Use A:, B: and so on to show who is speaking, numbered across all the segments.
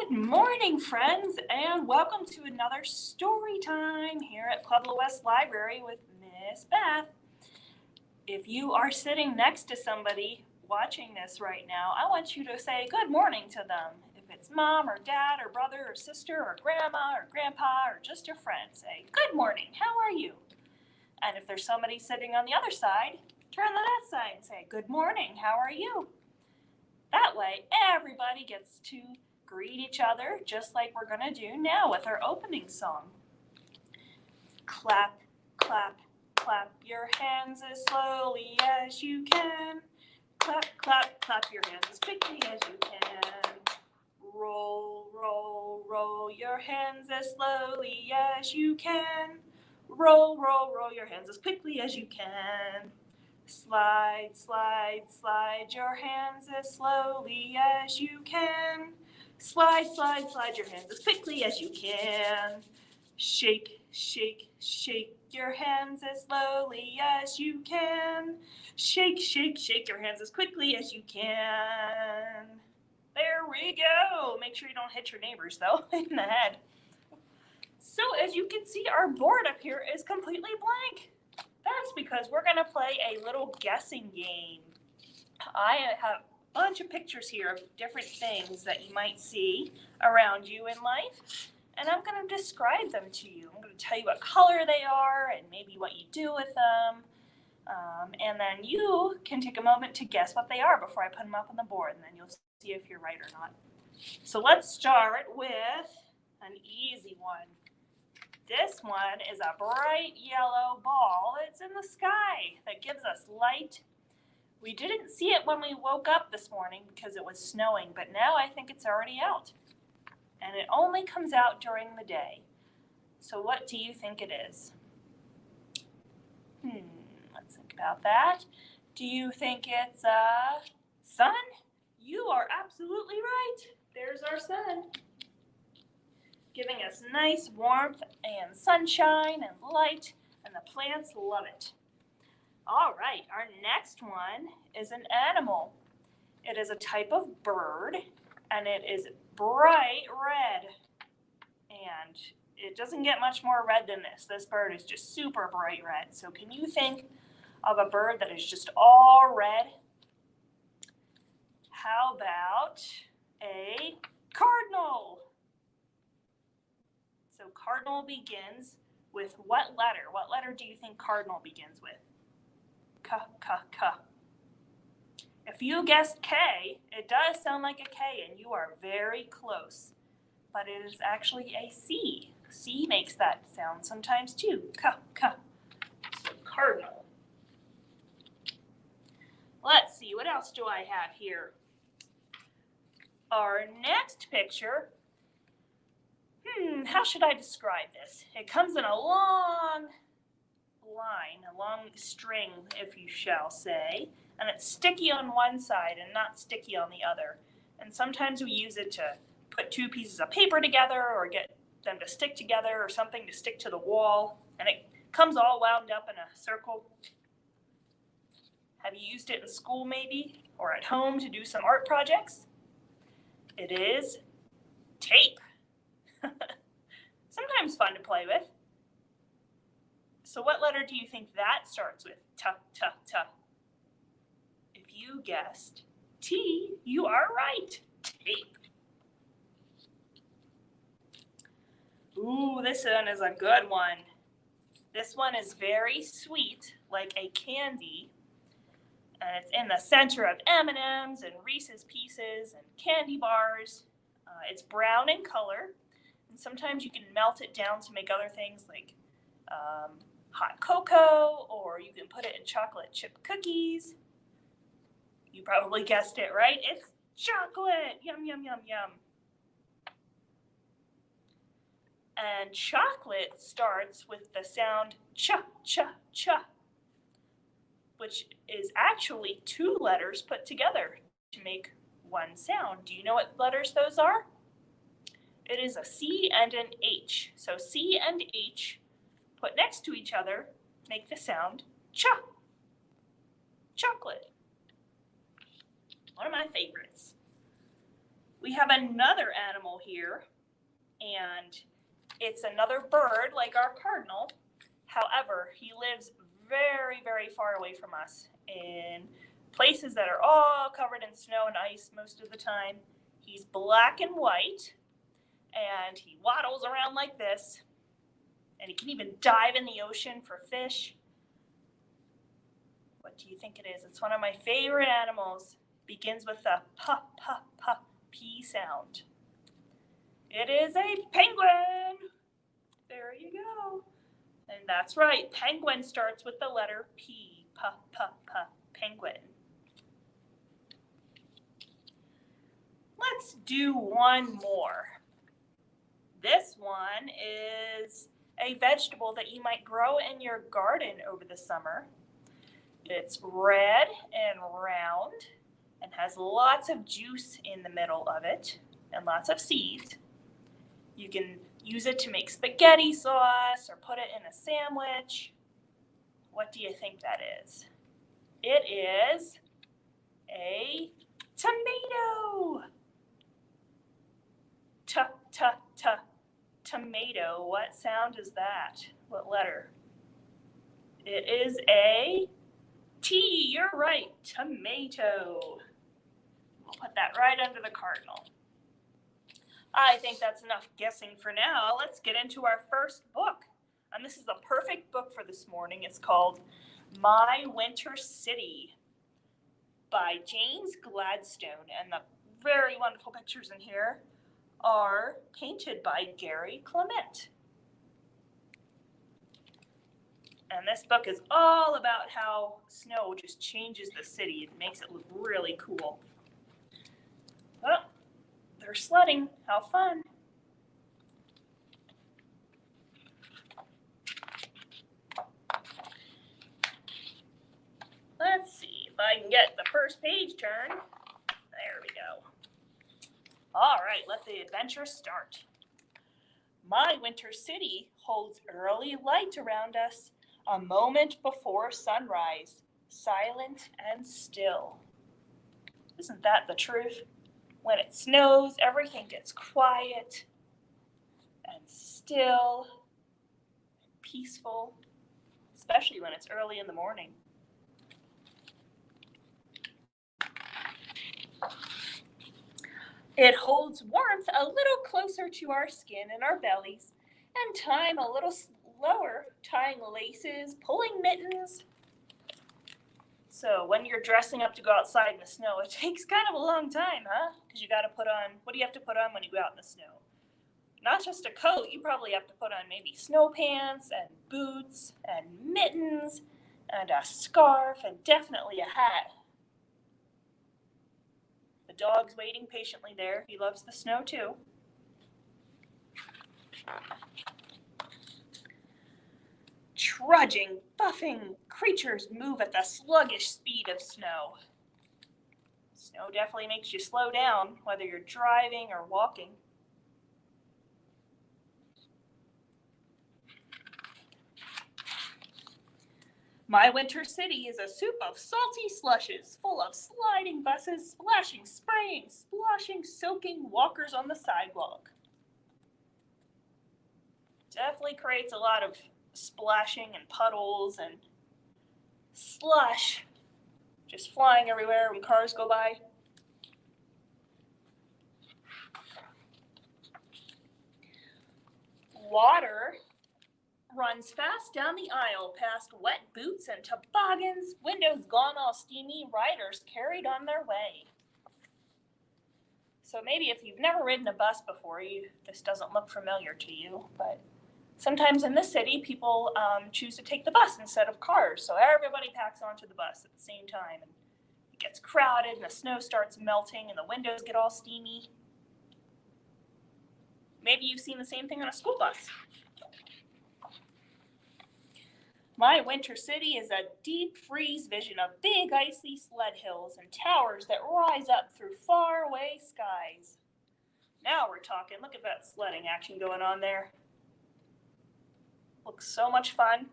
A: Good morning, friends, and welcome to another story time here at Pueblo West Library with Miss Beth. If you are sitting next to somebody watching this right now, I want you to say good morning to them. If it's mom or dad or brother or sister or grandma or grandpa or just your friend, say good morning, how are you? And if there's somebody sitting on the other side, turn to that side and say good morning, how are you? That way, everybody gets to greet each other just like we're going to do now with our opening song. Clap, clap, clap your hands as slowly as you can. Clap, clap, clap your hands as quickly as you can. Roll, roll, roll your hands as slowly as you can. Roll, roll, roll your hands as quickly as you can. Slide, slide, slide your hands as slowly as you can. Slide, slide, slide your hands as quickly as you can. Shake, shake, shake your hands as slowly as you can. Shake, shake, shake your hands as quickly as you can. There we go. Make sure you don't hit your neighbors, though, in the head. So as you can see, our board up here is completely blank. That's because we're going to play a little guessing game. I have a bunch of pictures here of different things that you might see around you in life, and I'm going to describe them to you. I'm going to tell you what color they are and maybe what you do with them, and then you can take a moment to guess what they are before I put them up on the board, and then you'll see if you're right or not. So let's start with an easy one. This one is a bright yellow ball. It's in the sky that gives us light. We didn't see it when we woke up this morning because it was snowing, but now I think it's already out. And it only comes out during the day. So what do you think it is? Let's think about that. Do you think it's a sun? You are absolutely right. There's our sun, giving us nice warmth and sunshine and light, and the plants love it. All right, our next one is an animal. It is a type of bird, and it is bright red. And it doesn't get much more red than this. This bird is just super bright red. So can you think of a bird that is just all red? How about a cardinal? So cardinal begins with what letter? What letter do you think cardinal begins with? K, K, K. If you guessed K, it does sound like a K, and you are very close. But it is actually a C. C makes that sound sometimes too. K, K. So cardinal. Let's see, what else do I have here? Our next picture. How should I describe this? It comes in a long line, a long string, if you shall say, and it's sticky on one side and not sticky on the other. And sometimes we use it to put two pieces of paper together or get them to stick together or something to stick to the wall, and it comes all wound up in a circle. Have you used it in school maybe, or at home to do some art projects? It is tape. Sometimes fun to play with. So what letter do you think that starts with? T, T, T. If you guessed T, you are right. Tape. Ooh, this one is a good one. This one is very sweet, like a candy. And it's in the center of M&Ms and Reese's Pieces and candy bars. It's brown in color. And sometimes you can melt it down to make other things like hot cocoa, or you can put it in chocolate chip cookies. You probably guessed it, right? It's chocolate. Yum, yum, yum, yum. And chocolate starts with the sound cha, cha, cha, which is actually two letters put together to make one sound. Do you know what letters those are? It is a C and an H. So C and H put next to each other make the sound cha. Chocolate. One of my favorites. We have another animal here, and it's another bird like our cardinal. However, he lives very, very far away from us in places that are all covered in snow and ice most of the time. He's black and white, and he waddles around like this, and he can even dive in the ocean for fish. What do you think it is? It's one of my favorite animals. Begins with a pa, pa, pa, P sound. It is a penguin. There you go. And that's right. Penguin starts with the letter P. Pa, pa, pa, penguin. Let's do one more. This one is a vegetable that you might grow in your garden over the summer. It's red and round and has lots of juice in the middle of it and lots of seeds. You can use it to make spaghetti sauce or put it in a sandwich. What do you think that is? It is a tomato. Tomato. What sound is that? What letter? It is a T. You're right. Tomato. We'll put that right under the cardinal. I think that's enough guessing for now. Let's get into our first book. And this is the perfect book for this morning. It's called My Winter City by James Gladstone. And the very wonderful pictures in here are painted by Gary Clement. And this book is all about how snow just changes the city. It makes it look really cool. Oh, they're sledding. How fun. Let's see if I can get the first page turned. There we go. All right, let the adventure start. My winter city holds early light around us, a moment before sunrise, silent and still. Isn't that the truth? When it snows, everything gets quiet and still and peaceful, especially when it's early in the morning. It holds warmth a little closer to our skin and our bellies, and time a little slower, tying laces, pulling mittens. So when you're dressing up to go outside in the snow, it takes kind of a long time, huh? Because you got to put on, what do you have to put on when you go out in the snow? Not just a coat, you probably have to put on maybe snow pants and boots and mittens and a scarf and definitely a hat. The dog's waiting patiently there. He loves the snow too. Trudging, buffing creatures move at the sluggish speed of snow. Snow definitely makes you slow down, whether you're driving or walking. My winter city is a soup of salty slushes, full of sliding buses, splashing, spraying, sploshing, soaking walkers on the sidewalk. Definitely creates a lot of splashing and puddles and slush just flying everywhere when cars go by. Water runs fast down the aisle past wet boots and toboggans, windows gone all steamy, riders carried on their way. So maybe if you've never ridden a bus before, this doesn't look familiar to you, but sometimes in this city, people choose to take the bus instead of cars, so everybody packs onto the bus at the same time, and it gets crowded, and the snow starts melting, and the windows get all steamy. Maybe you've seen the same thing on a school bus. My winter city is a deep freeze vision of big icy sled hills and towers that rise up through faraway skies. Now we're talking. Look at that sledding action going on there. Looks so much fun.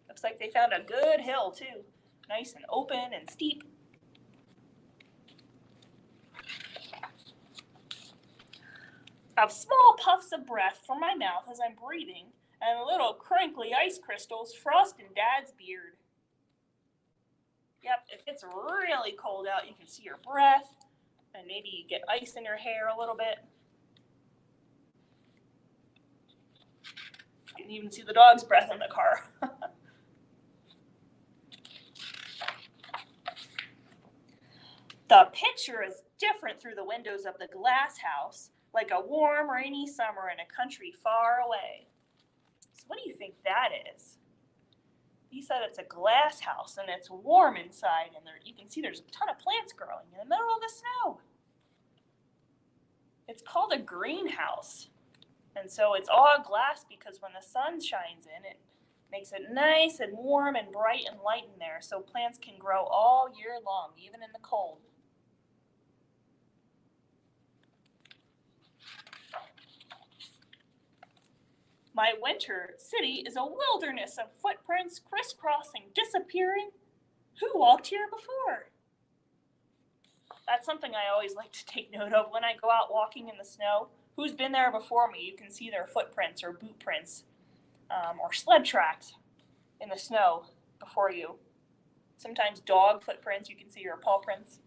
A: Looks like they found a good hill too. Nice and open and steep. have small puffs of breath from my mouth as I'm breathing, and little crinkly ice crystals frost in Dad's beard. Yep, if it's really cold out, you can see your breath, and maybe you get ice in your hair a little bit. You can even see the dog's breath in the car. The picture is different through the windows of the glass house, like a warm, rainy summer in a country far away. So what do you think that is? He said it's a glass house and it's warm inside, and you can see there's a ton of plants growing in the middle of the snow. It's called a greenhouse. And so it's all glass because when the sun shines in, it makes it nice and warm and bright and light in there, so plants can grow all year long, even in the cold. My winter city is a wilderness of footprints crisscrossing, disappearing. Who walked here before? That's something I always like to take note of when I go out walking in the snow. Who's been there before me? You can see their footprints or boot prints or sled tracks in the snow before you. Sometimes dog footprints, you can see your paw prints.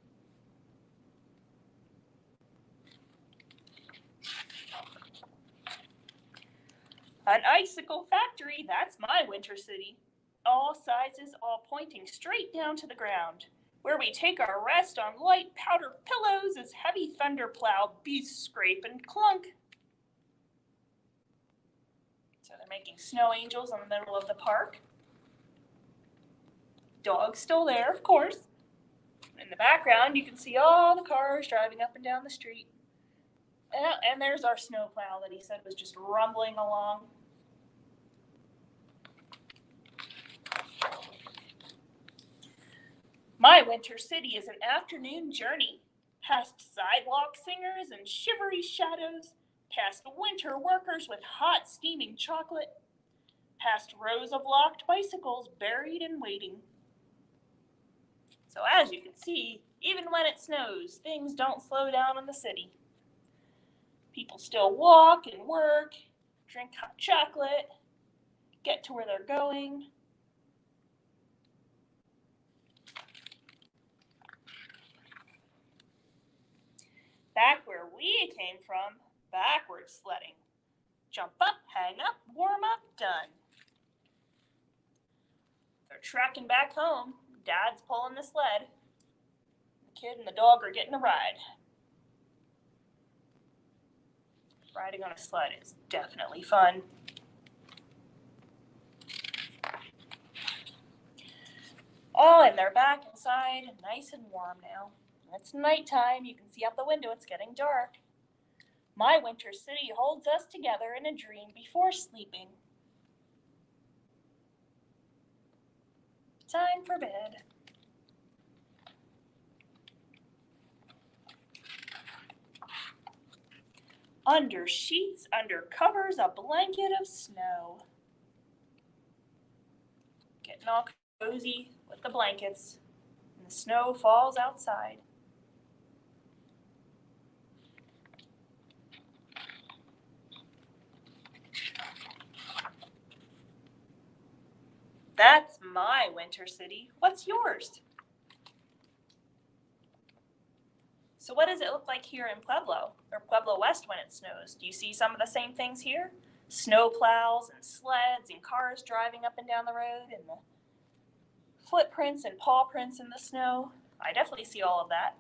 A: An icicle factory, that's my winter city. All sizes, all pointing straight down to the ground, where we take our rest on light powder pillows as heavy thunderplow beats scrape and clunk. So they're making snow angels in the middle of the park. Dog's still there, of course. In the background, you can see all the cars driving up and down the street. And there's our snowplow that he said was just rumbling along. My winter city is an afternoon journey, past sidewalk singers and shivery shadows, past winter workers with hot steaming chocolate, past rows of locked bicycles buried and waiting. So as you can see, even when it snows, things don't slow down in the city. People still walk and work, drink hot chocolate, get to where they're going. Back where we came from, backward sledding. Jump up, hang up, warm up, done. They're trekking back home. Dad's pulling the sled. The kid and the dog are getting a ride. Riding on a sled is definitely fun. Oh, and they're back inside, nice and warm now. It's nighttime. You can see out the window it's getting dark. My winter city holds us together in a dream before sleeping. Time for bed. Under sheets, under covers, a blanket of snow. Getting all cozy with the blankets, and the snow falls outside. That's my winter city. What's yours? So what does it look like here in Pueblo, or Pueblo West when it snows? Do you see some of the same things here? Snow plows and sleds and cars driving up and down the road, and the footprints and paw prints in the snow. I definitely see all of that.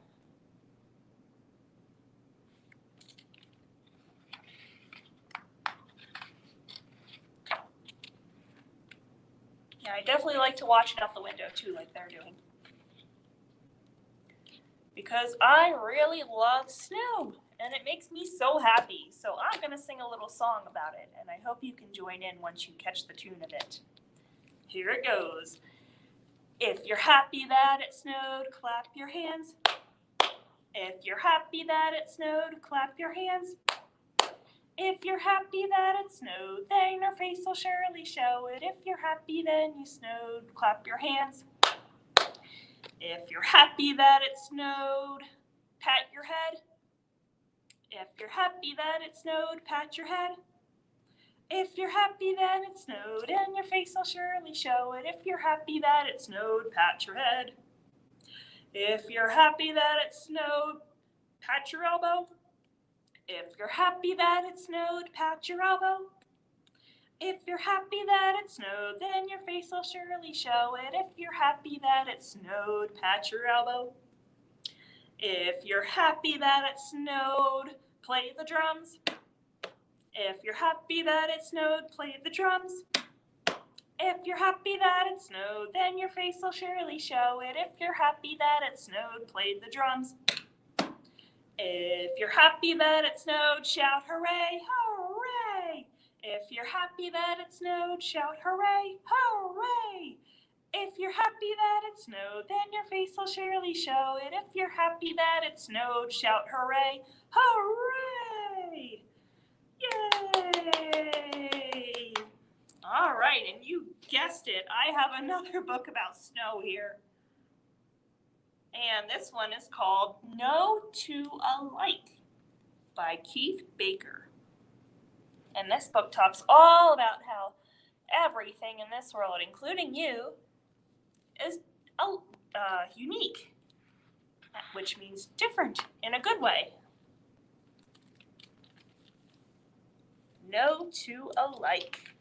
A: Yeah, I definitely like to watch it out the window too, like they're doing. Because I really love snow, and it makes me so happy. So I'm going to sing a little song about it, and I hope you can join in once you catch the tune of it. Here it goes. If you're happy that it snowed, clap your hands. If you're happy that it snowed, clap your hands. If you're happy that it snowed, then your face will surely show it. If you're happy then you snowed, clap your hands. If you're happy that it snowed, pat your head. If you're happy that it snowed, pat your head. If you're happy that it snowed, and your face will surely show it. If you're happy that it snowed, pat your head. If you're happy that it snowed, pat your elbow. If you're happy that it snowed, pat your elbow. If you're happy that it snowed, then your face will surely show it. If you're happy that it snowed, pat your elbow. If you're happy that it snowed, play the drums. If you're happy that it snowed, play the drums. If you're happy that it snowed, then your face will surely show it. If you're happy that it snowed, play the drums. If you're happy that it snowed, shout hooray, hooray! If you're happy that it snowed, shout hooray, hooray! If you're happy that it snowed, then your face will surely show it. If you're happy that it snowed, shout hooray, hooray! Yay! All right, and you guessed it, I have another book about snow here. And this one is called No Two Alike by Keith Baker. And this book talks all about how everything in this world, including you, is unique, which means different in a good way. No two alike.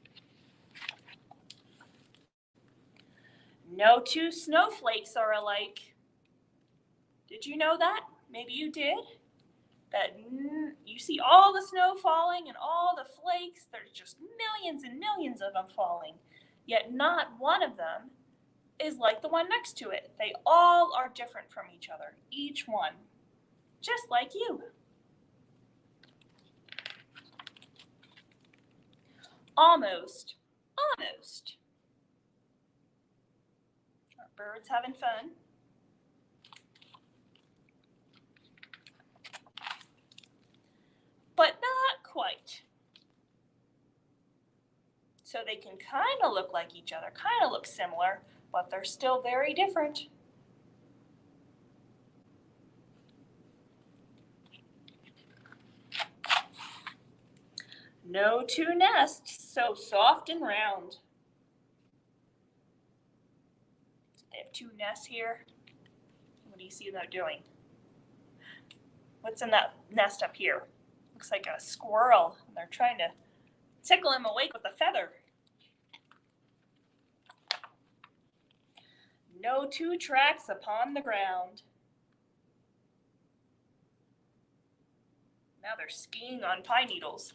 A: No two snowflakes are alike. Did you know that? Maybe you did. That you see all the snow falling and all the flakes. There's just millions and millions of them falling. Yet not one of them is like the one next to it. They all are different from each other. Each one. Just like you. Almost. Almost. Our birds having fun. But not quite. So they can kind of look like each other, kind of look similar, but they're still very different. No two nests so soft and round. They have two nests here. What do you see them doing? What's in that nest up here? Looks like a squirrel. They're trying to tickle him awake with a feather. No two tracks upon the ground. Now they're skiing on pine needles.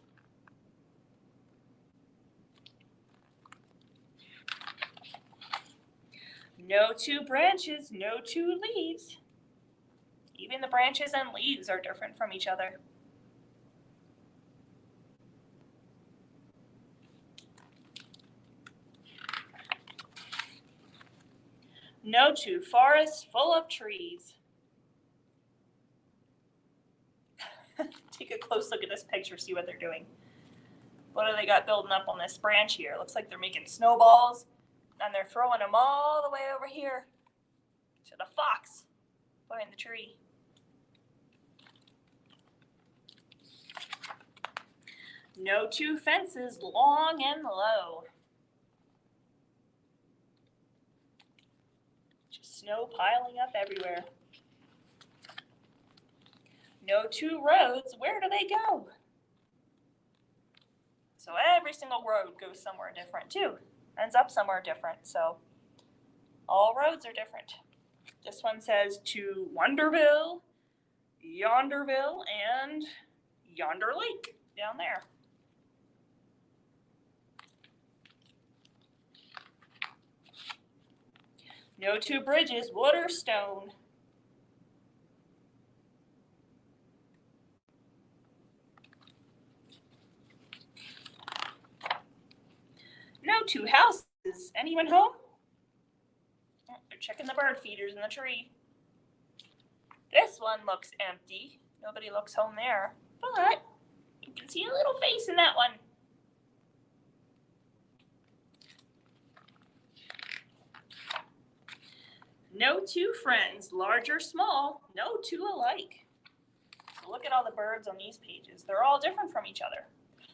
A: No two branches, no two leaves. Even the branches and leaves are different from each other. No two forests full of trees. Take a close look at this picture, see what they're doing. What do they got building up on this branch here? Looks like they're making snowballs, and they're throwing them all the way over here to the fox behind the tree. No two fences long and low. Just snow piling up everywhere. No two roads, where do they go? So every single road goes somewhere different too. Ends up somewhere different. So all roads are different. This one says to Wonderville, Yonderville, and Yonder Lake down there. No two bridges, wood or stone. No two houses. Anyone home? Oh, they're checking the bird feeders in the tree. This one looks empty. Nobody looks home there. But you can see a little face in that one. No two friends, large or small, no two alike. So Look at all the birds on these pages. They're all different from each other.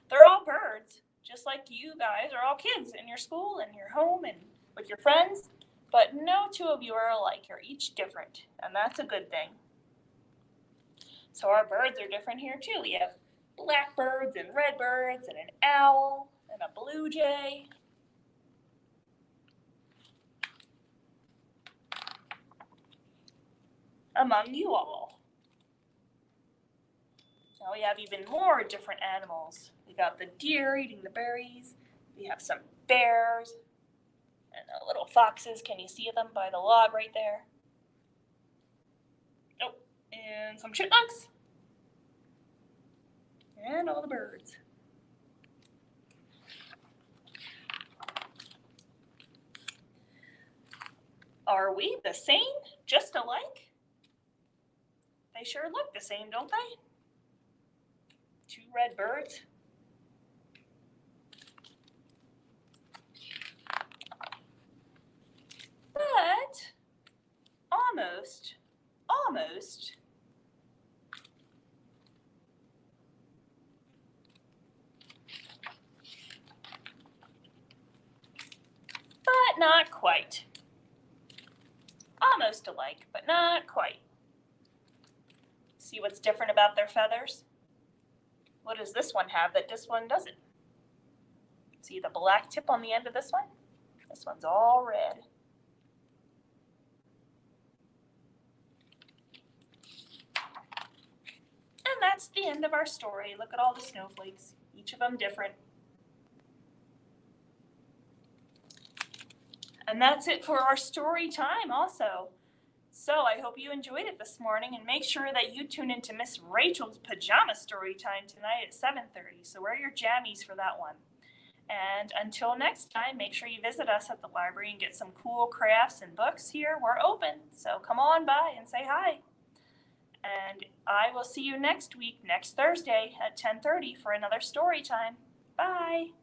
A: They're all birds, just like you guys are all kids in your school and your home and with your friends, but no two of you are alike. You're each different, and that's a good thing. So our birds are different here too. We have blackbirds and redbirds and an owl and a blue jay. Among you all. Now we have even more different animals. We got the deer eating the berries. We have some bears and the little foxes. Can you see them by the log right there? Oh, and some chipmunks. And all the birds. Are we the same, just alike? They sure look the same, don't they? Two red birds. But almost. But not quite. Almost alike, but not quite. See what's different about their feathers? What does this one have that this one doesn't? See the black tip on the end of this one? This one's all red. And that's the end of our story. Look at all the snowflakes, each of them different. And that's it for our story time also. So I hope you enjoyed it this morning, and make sure that you tune into Miss Rachel's pajama story time tonight at 7:30. So wear your jammies for that one. And until next time, make sure you visit us at the library and get some cool crafts and books here. We're open, so come on by and say hi. And I will see you next week, next Thursday at 10:30 for another story time. Bye.